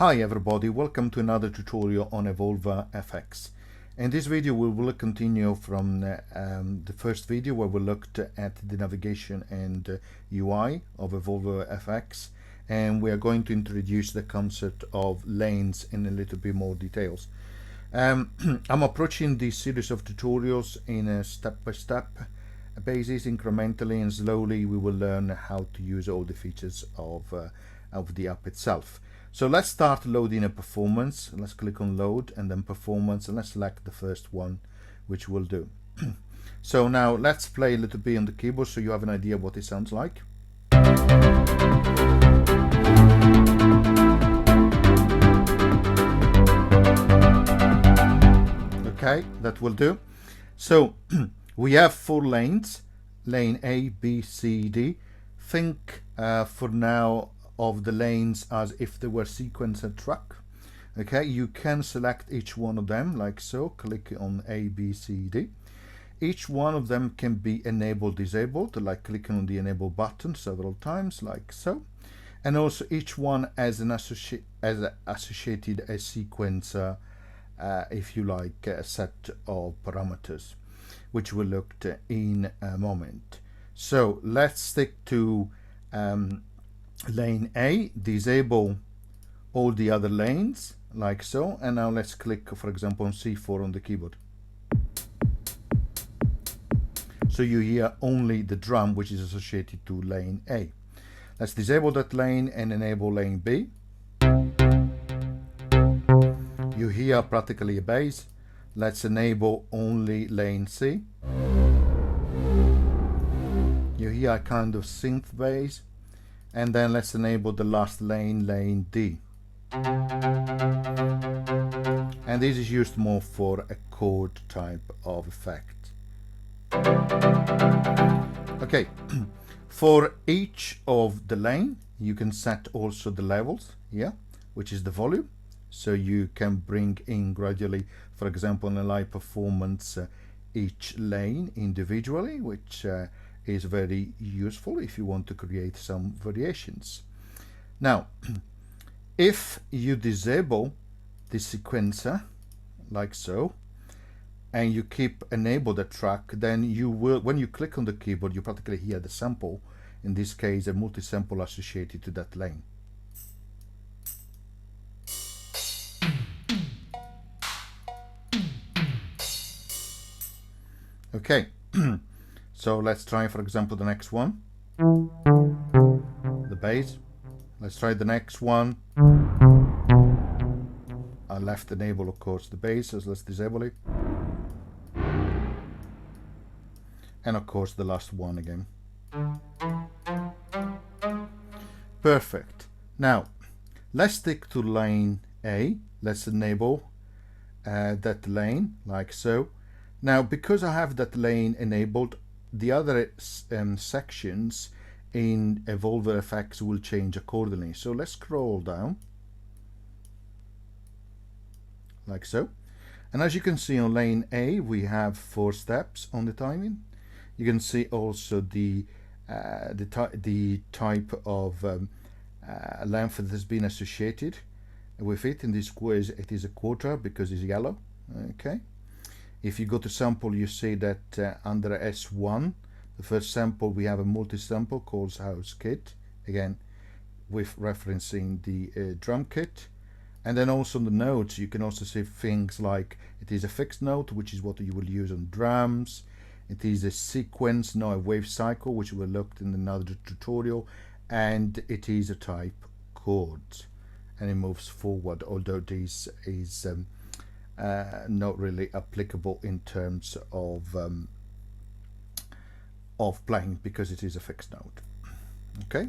Hi everybody, welcome to another tutorial on EvolverFX. In this video we will continue from the first video where we looked at the navigation and UI of EvolverFX, and we are going to introduce the concept of lanes in a little bit more details. I'm approaching this series of tutorials in a step-by-step basis, incrementally and slowly. We will learn how to use all the features of the app itself. So let's start loading a performance. Let's click on load and then performance, and let's select the first one, which we'll do. So now let's play a little bit on the keyboard so you have an idea what it sounds like. Okay, that will do. So we have 4 lanes, lane A, B, C, D. Think for now of the lanes as if they were sequencer track. Okay, you can select each one of them like so. Click on A, B, C, D. Each one of them can be enabled, disabled, like clicking on the enable button several times like so. And also each one has an associated a sequencer, if you like, a set of parameters, which we'll look at in a moment. So let's stick to lane A, disable all the other lanes like so, and now let's click, for example, on C4 on the keyboard. So you hear only the drum which is associated to lane A. Let's disable that lane and enable lane B. You hear practically a bass. Let's enable only lane C. You hear a kind of synth bass. And then let's enable the last lane, lane D. And this is used more for a chord type of effect. Okay, for each of the lane, you can set also the levels here, which is the volume. So you can bring in gradually, for example, in a live performance, each lane individually, which is very useful if you want to create some variations. Now, if you disable the sequencer like so, and you keep enable the track, then you will, when you click on the keyboard, you practically hear the sample, in this case a multi-sample associated to that lane. Okay. So let's try, for example, the next one, the bass. Let's try the next one. I left enable, of course, the bass, so let's disable it. And of course the last one again. Perfect. Now let's stick to lane A. Let's enable that lane like so. Now, because I have that lane enabled, the other sections in EvolverFX will change accordingly. So let's scroll down like so. And as you can see on lane A, we have 4 steps on the timing. You can see also the type of length that has been associated with it. In this quiz, it is a quarter because it's yellow. Okay. If you go to sample, you see that under S1, the first sample, we have a multi-sample called house kit, again with referencing the drum kit. And then also on the notes, you can also see things like it is a fixed note, which is what you will use on drums. It is a sequence, not a wave cycle, which we looked in another tutorial. And it is a type chord, and it moves forward, although this is not really applicable in terms of playing, because it is a fixed note. Okay,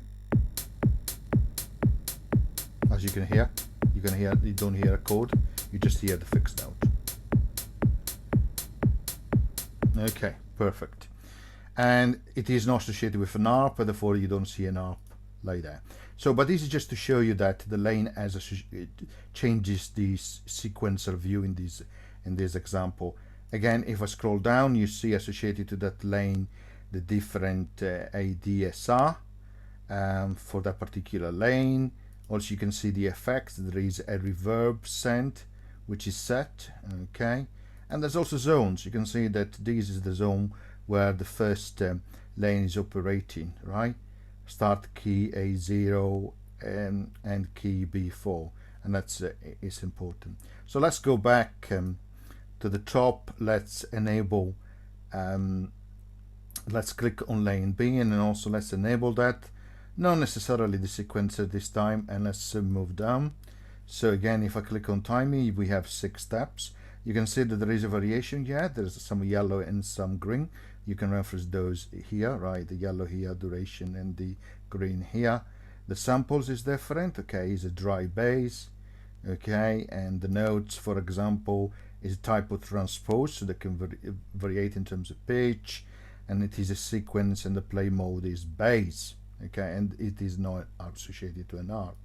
as you can hear, you don't hear a chord, you just hear the fixed note. Okay, perfect. And it is not associated with an ARP, therefore you don't see an ARP like that. So, but this is just to show you that the lane as it changes the sequencer view in this example. Again, if I scroll down, you see associated to that lane the different ADSR for that particular lane. Also you can see the effects. There is a reverb sent which is set, okay, and there's also zones. You can see that this is the zone where the first lane is operating, right? Start key A0 and key B4, and that's is important. So let's go back to the top. Let's enable let's click on lane B, and then also let's enable that, not necessarily the sequencer this time, and let's move down. So again, if I click on timing, we have 6 steps. You can see that there is a variation here. There's some yellow and some green. You can reference those here, right? The yellow here, duration, and the green here. The samples is different, okay? It's a dry bass, okay? And the notes, for example, is a type of transpose, so they can variate in terms of pitch, and it is a sequence, and the play mode is bass, okay? And it is not associated to an arp.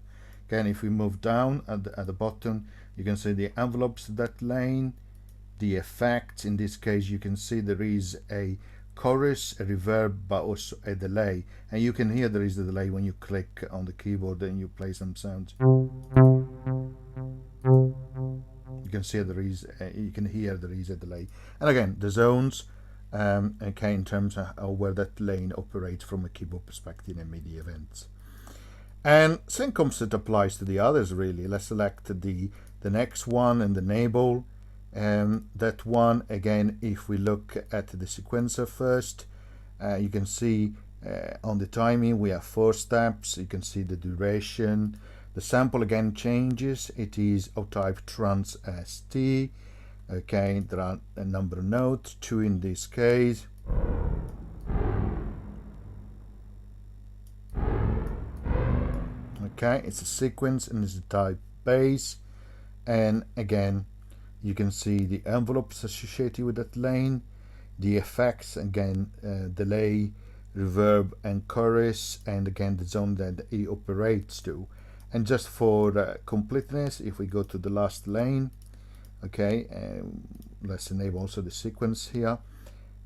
Again, if we move down at the bottom, you can see the envelopes of that lane, the effects. In this case, you can see there is a chorus, a reverb, but also a delay. And you can hear there is a delay when you click on the keyboard and you play some sounds. You can see there is, you can hear there is a delay. And again, the zones, okay, in terms of where that lane operates from a keyboard perspective in MIDI events. And same concept applies to the others, really. Let's select the next one and enable that one. Again, if we look at the sequencer first, you can see on the timing we have 4 steps. You can see the duration. The sample again changes. It is of type trans ST. Okay, there are a number of notes, 2 in this case. Okay, it's a sequence and it's a type bass, and again you can see the envelopes associated with that lane, the effects, again delay, reverb, and chorus, and again the zone that it operates to. And just for completeness, if we go to the last lane, okay, let's enable also the sequence here.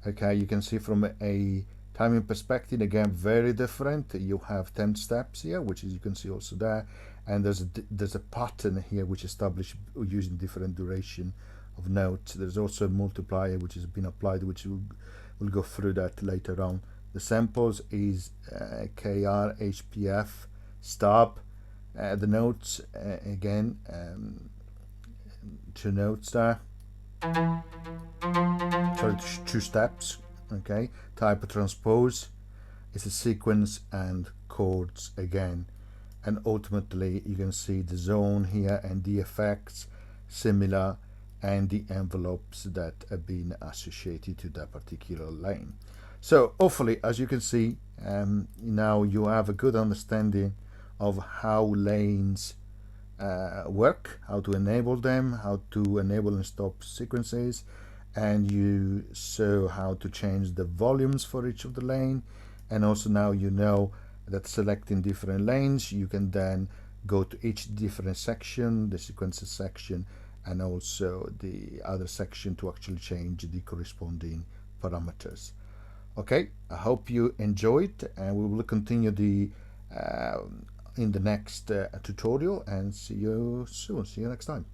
Okay, you can see from a timing perspective, again, very different. You have 10 steps here, which is, you can see also there, and there's a pattern here which established using different duration of notes. There's also a multiplier which has been applied, which we'll go through that later on. The samples is KR, HPF, stop. The notes, again, 2 notes there. Sorry, 2 steps. Okay, type of transpose is a sequence, and chords again. And ultimately you can see the zone here and the effects similar, and the envelopes that have been associated to that particular lane. So hopefully, as you can see, now you have a good understanding of how lanes work, how to enable them, how to enable and stop sequences, and you saw how to change the volumes for each of the lane. And also now you know that selecting different lanes, you can then go to each different section, the sequences section, and also the other section to actually change the corresponding parameters. Okay, I hope you enjoyed, and we will continue the in the next tutorial, and see you soon. See you next time.